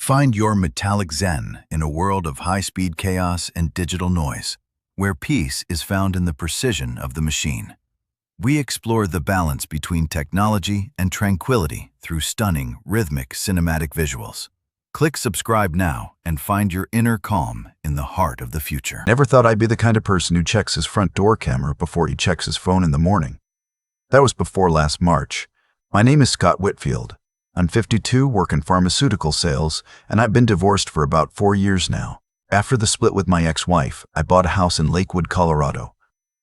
Find your metallic zen in a world of high-speed chaos and digital noise, where peace is found in the precision of the machine. We explore the balance between technology and tranquility through stunning, rhythmic, cinematic visuals. Click subscribe now and find your inner calm in the heart of the future. Never thought I'd be the kind of person who checks his front door camera before he checks his phone in the morning. That was before last March. My name is Scott Whitfield. I'm 52, work in pharmaceutical sales, and I've been divorced for about 4 years now. After the split with my ex-wife, I bought a house in Lakewood, Colorado.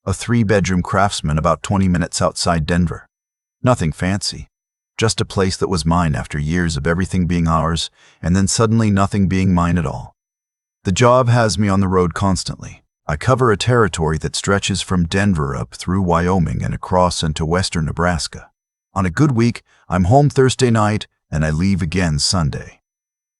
A 3-bedroom craftsman about 20 minutes outside Denver. Nothing fancy. Just a place that was mine after years of everything being ours, and then suddenly nothing being mine at all. The job has me on the road constantly. I cover a territory that stretches from Denver up through Wyoming and across into western Nebraska. On a good week, I'm home Thursday night, and I leave again Sunday.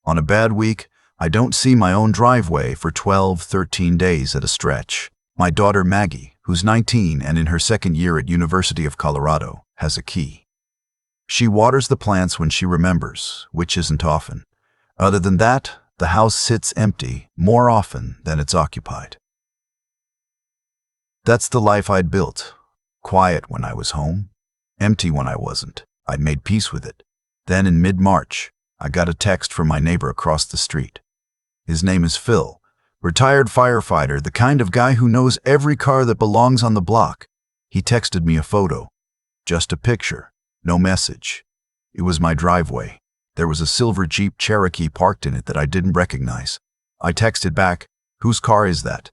On a bad week, I don't see my own driveway for 12, 13 days at a stretch. My daughter Maggie, who's 19 and in her second year at University of Colorado, has a key. She waters the plants when she remembers, which isn't often. Other than that, the house sits empty more often than it's occupied. That's the life I'd built. Quiet when I was home, empty when I wasn't. I'd made peace with it. Then in mid-March, I got a text from my neighbor across the street. His name is Phil. Retired firefighter, the kind of guy who knows every car that belongs on the block. He texted me a photo. Just a picture, no message. It was my driveway. There was a silver Jeep Cherokee parked in it that I didn't recognize. I texted back, "Whose car is that?"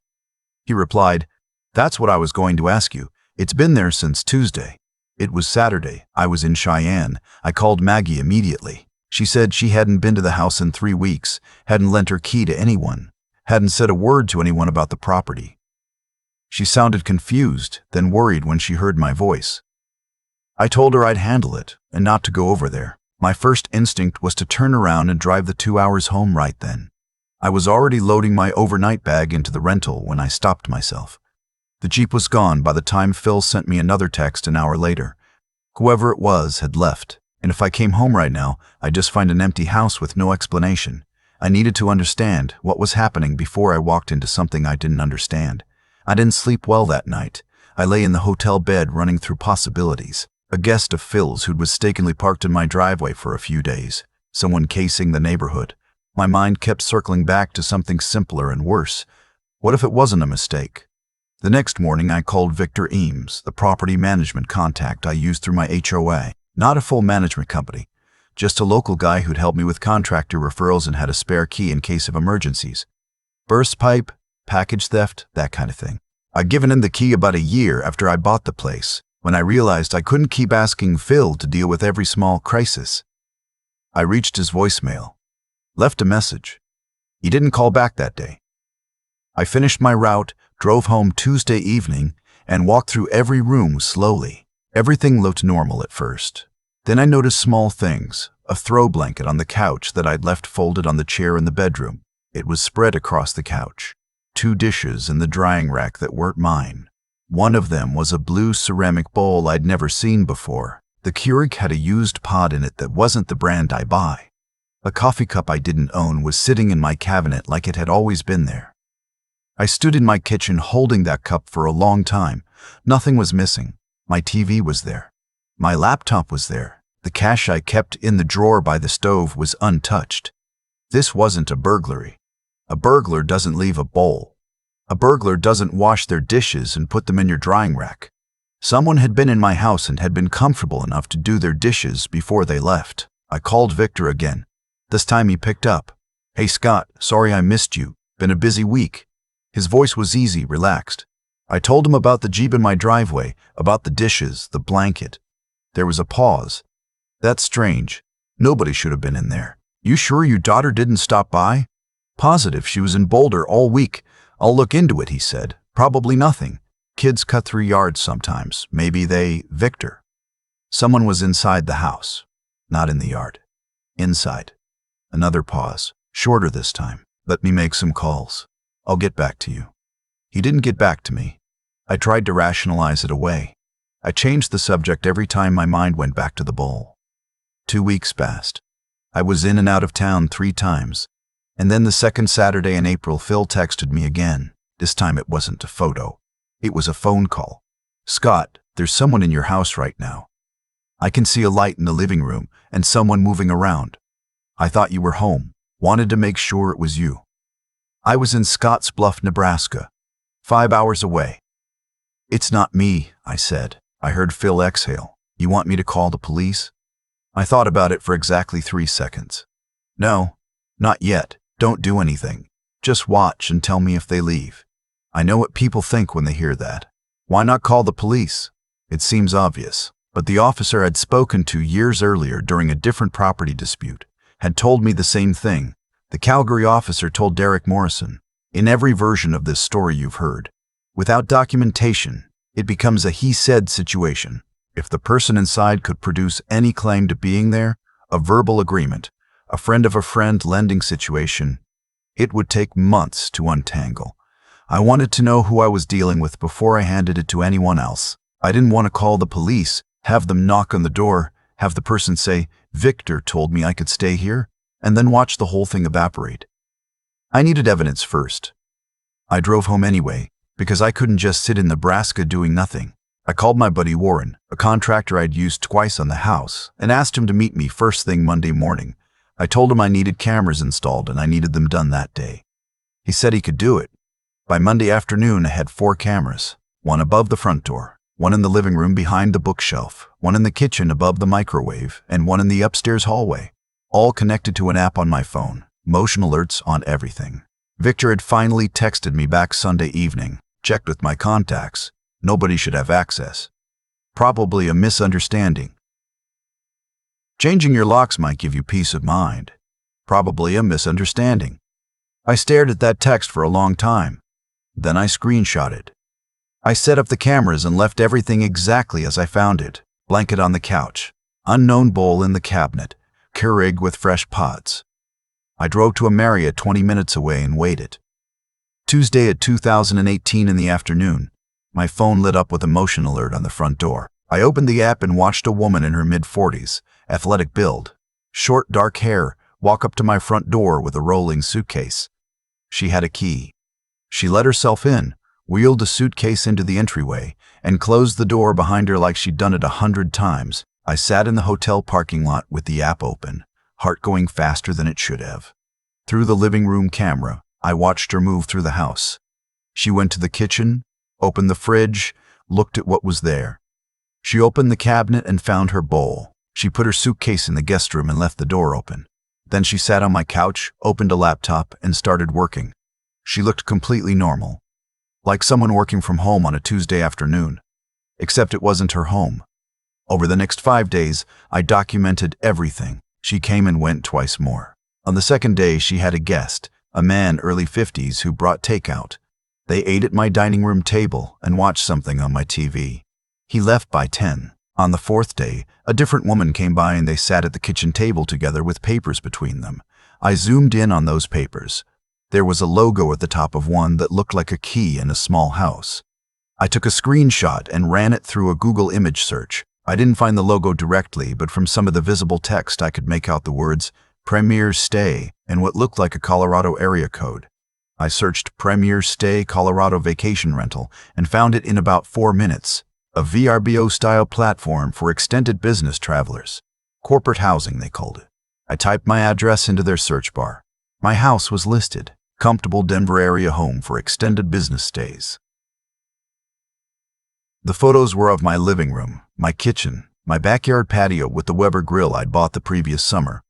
He replied, "That's what I was going to ask you. It's been there since Tuesday." It was Saturday. I was in Cheyenne. I called Maggie immediately. She said she hadn't been to the house in 3 weeks, hadn't lent her key to anyone, hadn't said a word to anyone about the property. She sounded confused, then worried when she heard my voice. I told her I'd handle it and not to go over there. My first instinct was to turn around and drive the 2 hours home right then. I was already loading my overnight bag into the rental when I stopped myself. The Jeep was gone by the time Phil sent me another text an hour later. Whoever it was had left, and if I came home right now, I'd just find an empty house with no explanation. I needed to understand what was happening before I walked into something I didn't understand. I didn't sleep well that night. I lay in the hotel bed running through possibilities. A guest of Phil's who'd mistakenly parked in my driveway for a few days. Someone casing the neighborhood. My mind kept circling back to something simpler and worse. What if it wasn't a mistake? The next morning, I called Victor Eames, the property management contact I used through my HOA. Not a full management company. Just a local guy who'd helped me with contractor referrals and had a spare key in case of emergencies. Burst pipe, package theft, that kind of thing. I'd given him the key about a year after I bought the place, when I realized I couldn't keep asking Phil to deal with every small crisis. I reached his voicemail. Left a message. He didn't call back that day. I finished my route, drove home Tuesday evening, and walked through every room slowly. Everything looked normal at first. Then I noticed small things. A throw blanket on the couch that I'd left folded on the chair in the bedroom. It was spread across the couch. 2 dishes in the drying rack that weren't mine. One of them was a blue ceramic bowl I'd never seen before. The Keurig had a used pot in it that wasn't the brand I buy. A coffee cup I didn't own was sitting in my cabinet like it had always been there. I stood in my kitchen holding that cup for a long time. Nothing was missing. My TV was there. My laptop was there. The cash I kept in the drawer by the stove was untouched. This wasn't a burglary. A burglar doesn't leave a bowl. A burglar doesn't wash their dishes and put them in your drying rack. Someone had been in my house and had been comfortable enough to do their dishes before they left. I called Victor again. This time he picked up. "Hey Scott, sorry I missed you. Been a busy week." His voice was easy, relaxed. I told him about the Jeep in my driveway, about the dishes, the blanket. There was a pause. "That's strange. Nobody should have been in there. You sure your daughter didn't stop by?" "Positive, she was in Boulder all week. I'll look into it," he said. "Probably nothing. Kids cut through yards sometimes. Maybe they..." Victor. Someone was inside the house. Not in the yard. Inside. Another pause. Shorter this time. "Let me make some calls. I'll get back to you." He didn't get back to me. I tried to rationalize it away. I changed the subject every time my mind went back to the bowl. 2 weeks passed. I was in and out of town 3 times. And then the second Saturday in April, Phil texted me again. This time it wasn't a photo. It was a phone call. "Scott, there's someone in your house right now. I can see a light in the living room and someone moving around. I thought you were home. Wanted to make sure it was you." I was in Scotts Bluff, Nebraska, 5 hours away. "It's not me," I said. I heard Phil exhale. "You want me to call the police?" I thought about it for exactly 3 seconds. "No, not yet. Don't do anything. Just watch and tell me if they leave." I know what people think when they hear that. Why not call the police? It seems obvious, but the officer I'd spoken to years earlier during a different property dispute had told me the same thing. The Calgary officer told Derek Morrison, "In every version of this story you've heard, without documentation, it becomes a he-said situation. If the person inside could produce any claim to being there, a verbal agreement, a friend of a friend lending situation, it would take months to untangle. I wanted to know who I was dealing with before I handed it to anyone else. I didn't want to call the police, have them knock on the door, have the person say, 'Victor told me I could stay here,' and then watch the whole thing evaporate. I needed evidence first. I drove home anyway, because I couldn't just sit in Nebraska doing nothing. I called my buddy Warren, a contractor I'd used twice on the house, and asked him to meet me first thing Monday morning. I told him I needed cameras installed and I needed them done that day. He said he could do it. By Monday afternoon, I had 4 cameras, one above the front door, one in the living room behind the bookshelf, one in the kitchen above the microwave, and one in the upstairs hallway, all connected to an app on my phone, motion alerts on everything. Victor had finally texted me back Sunday evening, checked with my contacts. Nobody should have access. Probably a misunderstanding. Changing your locks might give you peace of mind. Probably a misunderstanding. I stared at that text for a long time. Then I screenshotted. I set up the cameras and left everything exactly as I found it. Blanket on the couch, unknown bowl in the cabinet, Keurig with fresh pods. I drove to a Marriott 20 minutes away and waited. Tuesday at 2018 in the afternoon, my phone lit up with a motion alert on the front door. I opened the app and watched a woman in her mid-40s, athletic build, short dark hair, walk up to my front door with a rolling suitcase. She had a key. She let herself in, wheeled the suitcase into the entryway, and closed the door behind her like she'd done it 100 times. I sat in the hotel parking lot with the app open, heart going faster than it should have. Through the living room camera, I watched her move through the house. She went to the kitchen, opened the fridge, looked at what was there. She opened the cabinet and found her bowl. She put her suitcase in the guest room and left the door open. Then she sat on my couch, opened a laptop, and started working. She looked completely normal, like someone working from home on a Tuesday afternoon. Except it wasn't her home. Over the next 5 days, I documented everything. She came and went twice more. On the second day, she had a guest, a man early 50s who brought takeout. They ate at my dining room table and watched something on my TV. He left by 10. On the 4th day, a different woman came by and they sat at the kitchen table together with papers between them. I zoomed in on those papers. There was a logo at the top of one that looked like a key in a small house. I took a screenshot and ran it through a Google image search. I didn't find the logo directly, but from some of the visible text I could make out the words Premier Stay and what looked like a Colorado area code. I searched Premier Stay Colorado Vacation Rental and found it in about 4 minutes. A VRBO-style platform for extended business travelers. Corporate housing, they called it. I typed my address into their search bar. My house was listed. Comfortable Denver area home for extended business stays. The photos were of my living room, my kitchen, my backyard patio with the Weber grill I'd bought the previous summer.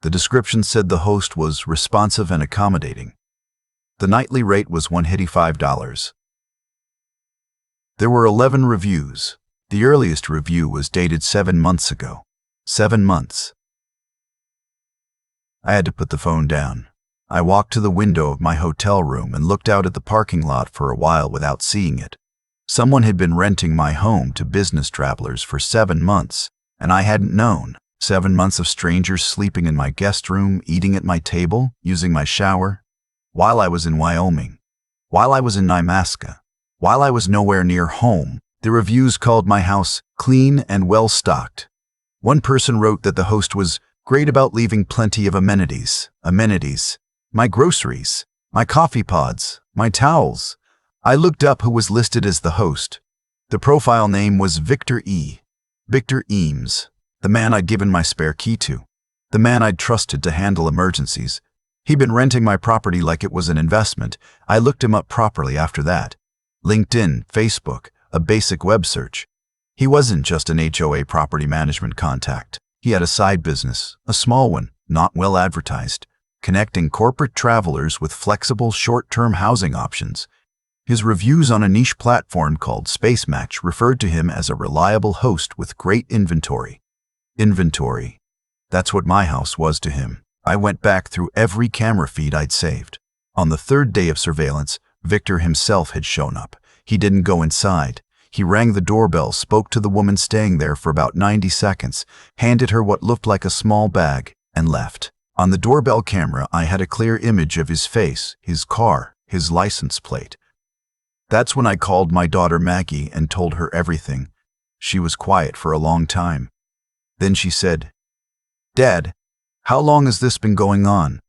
The description said the host was responsive and accommodating. The nightly rate was $185. There were 11 reviews. The earliest review was dated 7 months ago. 7 months. I had to put the phone down. I walked to the window of my hotel room and looked out at the parking lot for a while without seeing it. Someone had been renting my home to business travelers for 7 months, and I hadn't known. 7 months of strangers sleeping in my guest room, eating at my table, using my shower. While I was in Wyoming. While I was in Nemaska. While I was nowhere near home, the reviews called my house clean and well-stocked. One person wrote that the host was Great about leaving plenty of amenities. Amenities. My groceries. My coffee pods. My towels. I looked up who was listed as the host. The profile name was Victor E. Victor Eames, the man I'd given my spare key to. The man I'd trusted to handle emergencies. He'd been renting my property like it was an investment. I looked him up properly after that. LinkedIn, Facebook, a basic web search. He wasn't just an HOA property management contact. He had a side business, a small one, not well advertised, connecting corporate travelers with flexible short-term housing options. His reviews on a niche platform called Space Match referred to him as a reliable host with great inventory. Inventory. That's what my house was to him. I went back through every camera feed I'd saved. On the third day of surveillance, Victor himself had shown up. He didn't go inside. He rang the doorbell, spoke to the woman staying there for about 90 seconds, handed her what looked like a small bag, and left. On the doorbell camera, I had a clear image of his face, his car, his license plate. That's when I called my daughter Maggie and told her everything. She was quiet for a long time. Then she said, "Dad, how long has this been going on?"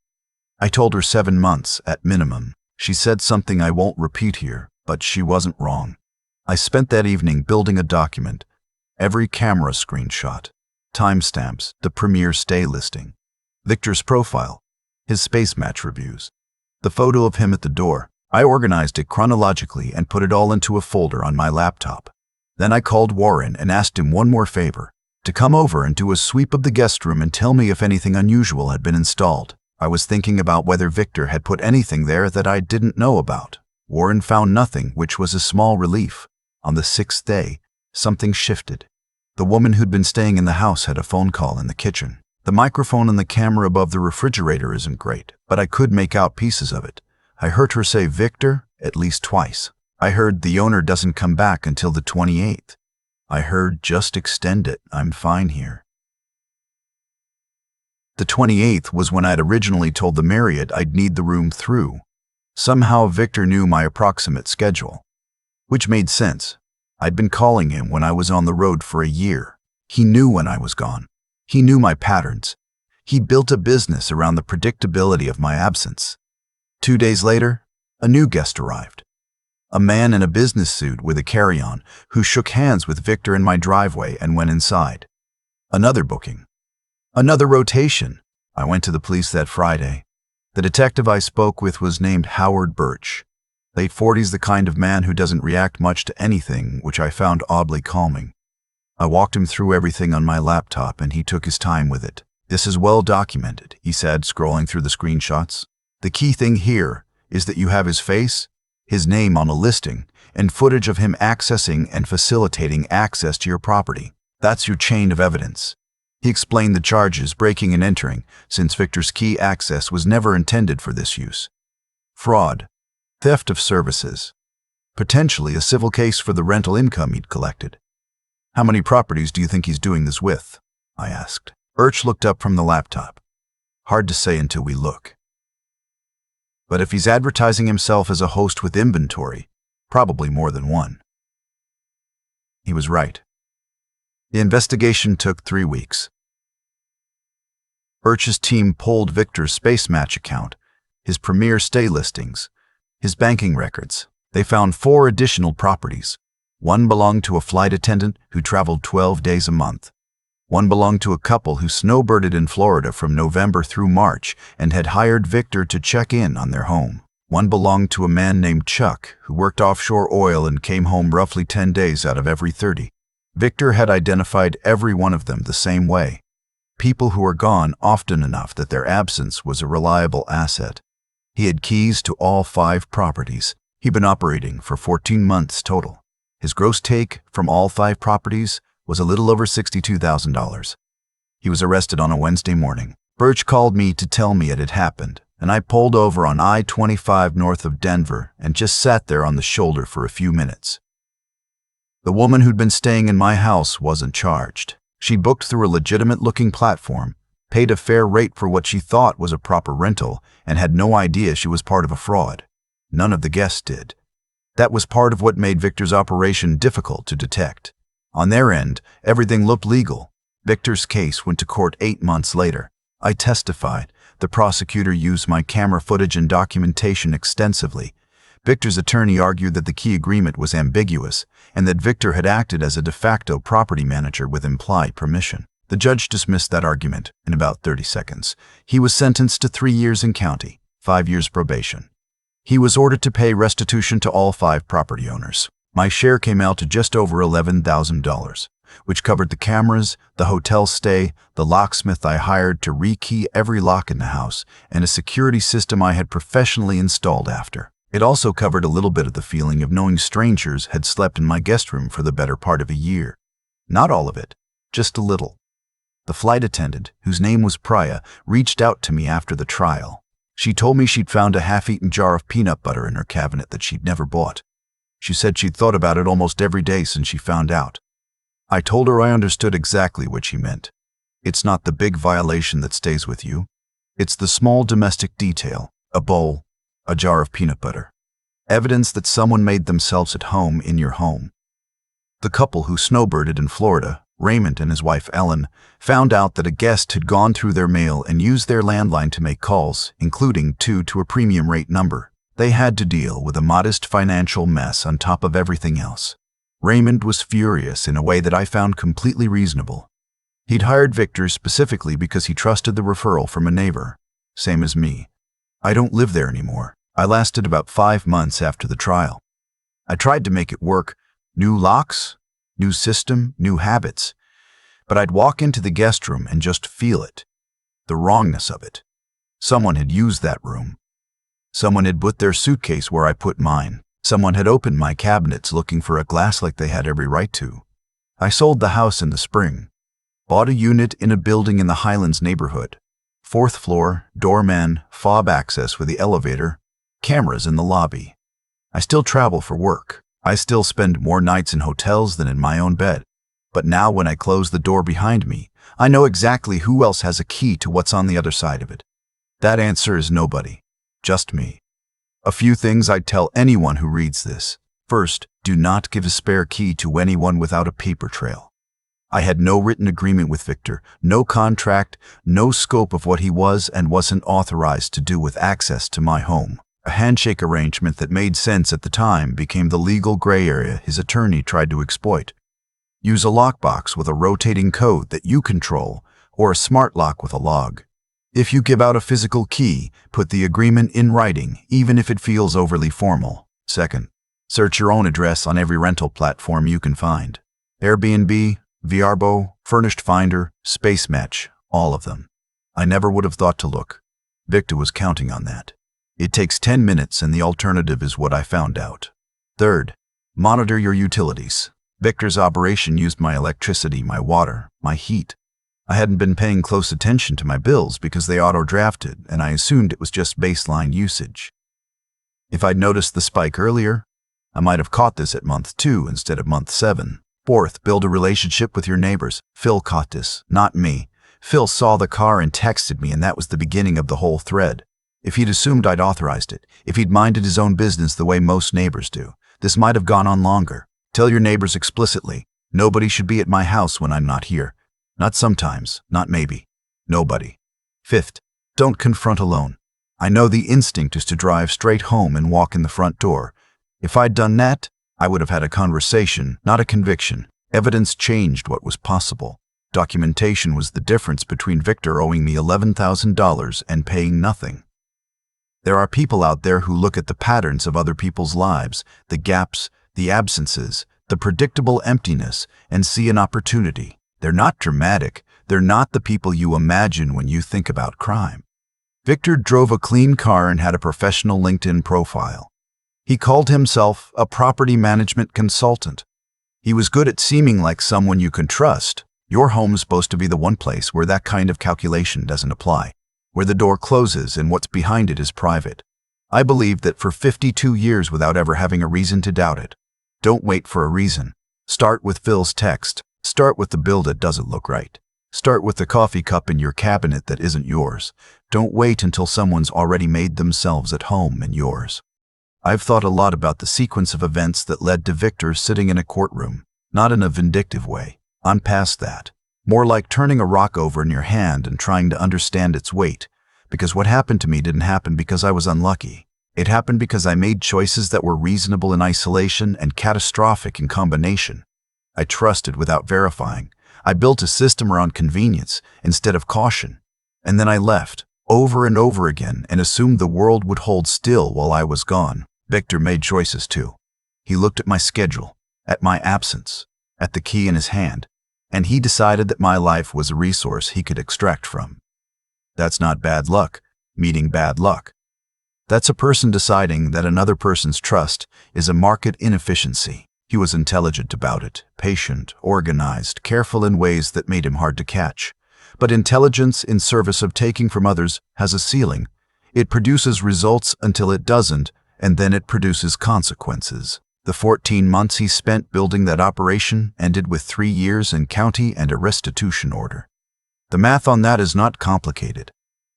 I told her 7 months at minimum. She said something I won't repeat here, but she wasn't wrong. I spent that evening building a document. Every camera screenshot, timestamps, the premier stay listing, Victor's profile, his Space Match reviews, the photo of him at the door. I organized it chronologically and put it all into a folder on my laptop. Then I called Warren and asked him one more favor, to come over and do a sweep of the guest room and tell me if anything unusual had been installed. I was thinking about whether Victor had put anything there that I didn't know about. Warren found nothing, which was a small relief. On the 6th day, something shifted. The woman who'd been staying in the house had a phone call in the kitchen. The microphone on the camera above the refrigerator isn't great, but I could make out pieces of it. I heard her say Victor at least twice. I heard the owner doesn't come back until the 28th. I heard just extend it, I'm fine here. The 28th was when I'd originally told the Marriott I'd need the room through. Somehow Victor knew my approximate schedule, which made sense. I'd been calling him when I was on the road for a year. He knew when I was gone. He knew my patterns. He built a business around the predictability of my absence. 2 days later, a new guest arrived. A man in a business suit with a carry-on who shook hands with Victor in my driveway and went inside. Another booking. Another rotation. I went to the police that Friday. The detective I spoke with was named Howard Birch. Late 40s, the kind of man who doesn't react much to anything, which I found oddly calming. I walked him through everything on my laptop and he took his time with it. "This is well documented," he said, scrolling through the screenshots. "The key thing here is that you have his face, his name on a listing, and footage of him accessing and facilitating access to your property. That's your chain of evidence." He explained the charges, breaking and entering, since Victor's key access was never intended for this use. Fraud, theft of services, potentially a civil case for the rental income he'd collected. "How many properties do you think he's doing this with?" I asked. Birch looked up from the laptop. "Hard to say until we look. But if he's advertising himself as a host with inventory, probably more than one." He was right. The investigation took 3 weeks. Birch's team pulled Victor's Space Match account, his premier stay listings, his banking records. They found 4 additional properties. One belonged to a flight attendant who traveled 12 days a month. One belonged to a couple who snowbirded in Florida from November through March and had hired Victor to check in on their home. One belonged to a man named Chuck who worked offshore oil and came home roughly 10 days out of every 30. Victor had identified every one of them the same way. People who were gone often enough that their absence was a reliable asset. He had keys to all 5 properties. He'd been operating for 14 months total. His gross take from all 5 properties was a little over $62,000. He was arrested on a Wednesday morning. Birch called me to tell me it had happened, and I pulled over on I-25 north of Denver and just sat there on the shoulder for a few minutes. The woman who'd been staying in my house wasn't charged. She booked through a legitimate-looking platform, paid a fair rate for what she thought was a proper rental, and had no idea she was part of a fraud. None of the guests did. That was part of what made Victor's operation difficult to detect. On their end, everything looked legal. Victor's case went to court 8 months later. I testified. The prosecutor used my camera footage and documentation extensively. Victor's attorney argued that the key agreement was ambiguous and that Victor had acted as a de facto property manager with implied permission. The judge dismissed that argument in about 30 seconds. He was sentenced to 3 years in county, 5 years probation. He was ordered to pay restitution to all 5 property owners. My share came out to just over $11,000, which covered the cameras, the hotel stay, the locksmith I hired to rekey every lock in the house, and a security system I had professionally installed after. It also covered a little bit of the feeling of knowing strangers had slept in my guest room for the better part of a year. Not all of it, just a little. The flight attendant, whose name was Priya, reached out to me after the trial. She told me she'd found a half-eaten jar of peanut butter in her cabinet that she'd never bought. She said she'd thought about it almost every day since she found out. I told her I understood exactly what she meant. It's not the big violation that stays with you. It's the small domestic detail, a bowl, a jar of peanut butter. Evidence that someone made themselves at home in your home. The couple who snowbirded in Florida, Raymond and his wife Ellen, found out that a guest had gone through their mail and used their landline to make calls, including 2 to a premium rate number. They had to deal with a modest financial mess on top of everything else. Raymond was furious in a way that I found completely reasonable. He'd hired Victor specifically because he trusted the referral from a neighbor. Same as me. I don't live there anymore. I lasted about 5 months after the trial. I tried to make it work. New locks, new system, new habits. But I'd walk into the guest room and just feel it. The wrongness of it. Someone had used that room. Someone had put their suitcase where I put mine. Someone had opened my cabinets looking for a glass like they had every right to. I sold the house in the spring. Bought a unit in a building in the Highlands neighborhood. 4th floor, doorman, fob access with the elevator, cameras in the lobby. I still travel for work. I still spend more nights in hotels than in my own bed. But now when I close the door behind me, I know exactly who else has a key to what's on the other side of it. That answer is nobody. Just me. A few things I'd tell anyone who reads this. First, do not give a spare key to anyone without a paper trail. I had no written agreement with Victor, no contract, no scope of what he was and wasn't authorized to do with access to my home. A handshake arrangement that made sense at the time became the legal gray area his attorney tried to exploit. Use a lockbox with a rotating code that you control, or a smart lock with a log. If you give out a physical key, put the agreement in writing, even if it feels overly formal. Second, search your own address on every rental platform you can find. Airbnb, Vrbo, Furnished Finder, Space Match, all of them. I never would have thought to look. Victor was counting on that. It takes 10 minutes and the alternative is what I found out. Third, monitor your utilities. Victor's operation used my electricity, my water, my heat. I hadn't been paying close attention to my bills because they auto-drafted and I assumed it was just baseline usage. If I'd noticed the spike earlier, I might have caught this at month 2 instead of month 7. Fourth, build a relationship with your neighbors. Phil caught this, not me. Phil saw the car and texted me, and that was the beginning of the whole thread. If he'd assumed I'd authorized it, if he'd minded his own business the way most neighbors do, this might have gone on longer. Tell your neighbors explicitly, nobody should be at my house when I'm not here. Not sometimes, not maybe. Nobody. Fifth, don't confront alone. I know the instinct is to drive straight home and walk in the front door. If I'd done that, I would have had a conversation, not a conviction. Evidence changed what was possible. Documentation was the difference between Victor owing me $11,000 and paying nothing. There are people out there who look at the patterns of other people's lives, the gaps, the absences, the predictable emptiness, and see an opportunity. They're not dramatic. They're not the people you imagine when you think about crime. Victor drove a clean car and had a professional LinkedIn profile. He called himself a property management consultant. He was good at seeming like someone you can trust. Your home's supposed to be the one place where that kind of calculation doesn't apply, where the door closes and what's behind it is private. I believed that for 52 years without ever having a reason to doubt it. Don't wait for a reason. Start with Phil's text. Start with the bill that doesn't look right. Start with the coffee cup in your cabinet that isn't yours. Don't wait until someone's already made themselves at home in yours. I've thought a lot about the sequence of events that led to Victor sitting in a courtroom, not in a vindictive way. I'm past that. More like turning a rock over in your hand and trying to understand its weight, because what happened to me didn't happen because I was unlucky. It happened because I made choices that were reasonable in isolation and catastrophic in combination. I trusted without verifying. I built a system around convenience instead of caution. And then I left, over and over again, and assumed the world would hold still while I was gone. Victor made choices too. He looked at my schedule, at my absence, at the key in his hand, and he decided that my life was a resource he could extract from. That's not bad luck, meeting bad luck. That's a person deciding that another person's trust is a market inefficiency. He was intelligent about it, patient, organized, careful in ways that made him hard to catch. But intelligence in service of taking from others has a ceiling. It produces results until it doesn't, and then it produces consequences. The 14 months he spent building that operation ended with 3 years in county and a restitution order. The math on that is not complicated.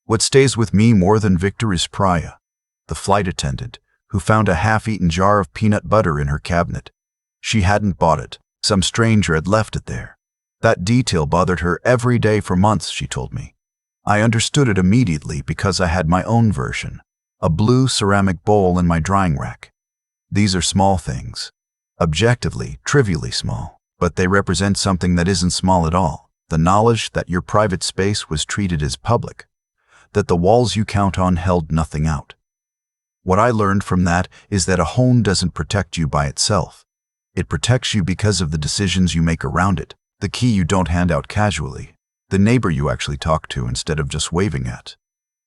What stays with me more than Victor is Priya, the flight attendant, who found a half-eaten jar of peanut butter in her cabinet. She hadn't bought it. Some stranger had left it there. That detail bothered her every day for months, she told me. I understood it immediately because I had my own version, a blue ceramic bowl in my drying rack. These are small things, objectively, trivially small, but they represent something that isn't small at all. The knowledge that your private space was treated as public, that the walls you count on held nothing out. What I learned from that is that a home doesn't protect you by itself. It protects you because of the decisions you make around it, the key you don't hand out casually, the neighbor you actually talk to instead of just waving at,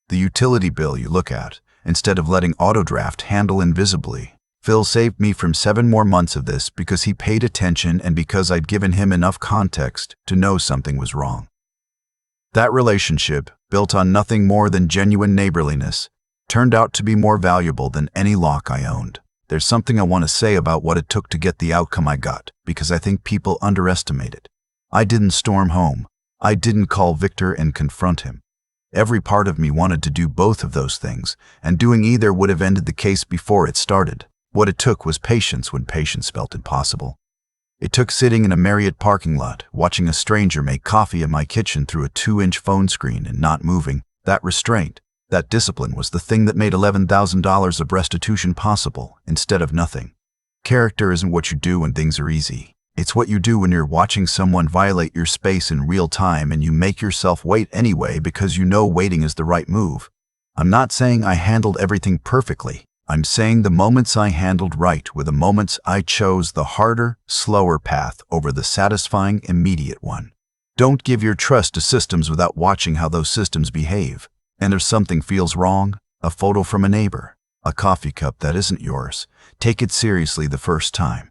the utility bill you look at instead of letting autodraft handle invisibly. Phil saved me from 7 more months of this because he paid attention and because I'd given him enough context to know something was wrong. That relationship, built on nothing more than genuine neighborliness, turned out to be more valuable than any lock I owned. There's something I want to say about what it took to get the outcome I got, because I think people underestimate it. I didn't storm home. I didn't call Victor and confront him. Every part of me wanted to do both of those things, and doing either would have ended the case before it started. What it took was patience when patience felt impossible. It took sitting in a Marriott parking lot, watching a stranger make coffee in my kitchen through a 2-inch phone screen and not moving. That restraint, that discipline was the thing that made $11,000 of restitution possible, instead of nothing. Character isn't what you do when things are easy. It's what you do when you're watching someone violate your space in real time and you make yourself wait anyway because you know waiting is the right move. I'm not saying I handled everything perfectly. I'm saying the moments I handled right were the moments I chose the harder, slower path over the satisfying, immediate one. Don't give your trust to systems without watching how those systems behave. And if something feels wrong, a photo from a neighbor, a coffee cup that isn't yours, take it seriously the first time.